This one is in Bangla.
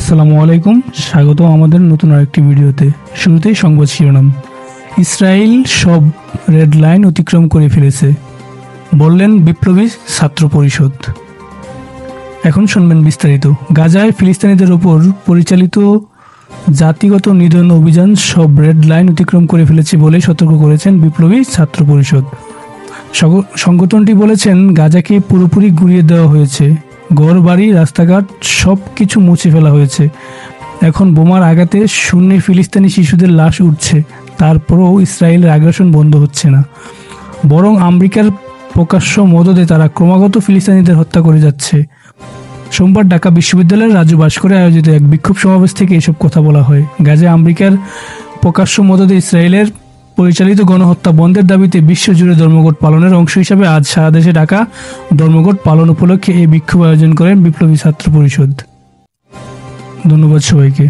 আসসালামু আলাইকুম, স্বাগত আমাদের নতুন আরেকটি ভিডিওতে। শুরুতেই সংবাদ শিরোনাম। ইসরায়েল সব রেড লাইন অতিক্রম করে ফেলেছে, বললেন বিপ্লবী ছাত্র পরিষদ। এখন শুনবেন বিস্তারিত। গাজায় ফিলিস্তিনিদের ওপর পরিচালিত জাতিগত নিধন অভিযান সব রেড লাইন অতিক্রম করে ফেলেছে বলে সতর্ক করেছেন বিপ্লবী ছাত্র পরিষদ। সংগঠনটি বলেছেন, গাজাকে পুরোপুরি গুঁড়িয়ে দেওয়া হয়েছে, ঘরবাড়ি, রাস্তাঘাট সব কিছু মুছে ফেলা হয়েছে। এখন বোমার আঘাতে শূন্যে ফিলিস্তিনি শিশুদের লাশ উঠছে, তারপরও ইসরায়েলের আগ্রাসন বন্ধ হচ্ছে না। বরং আমেরিকার প্রকাশ্য মদদে তারা ক্রমাগত ফিলিস্তিনিদের হত্যা করে যাচ্ছে। সোমবার ঢাকা বিশ্ববিদ্যালয়ের রাজু ভাস্করে আয়োজিত এক বিক্ষোভ সমাবেশ থেকে এসব কথা বলা হয়। গাজায় আমেরিকার প্রকাশ্য মদদে ইসরায়েলের পরিচালিত গণহত্যা বন্ধের দাবিতে বিশ্বজুড়ে ধর্মঘট পালনের অংশ হিসাবে আজ সারা দেশে ঢাকা ধর্মঘট পালন উপলক্ষে এই বিক্ষোভ আয়োজন করেন বিপ্লবী ছাত্র পরিষদ। ধন্যবাদ সবাইকে।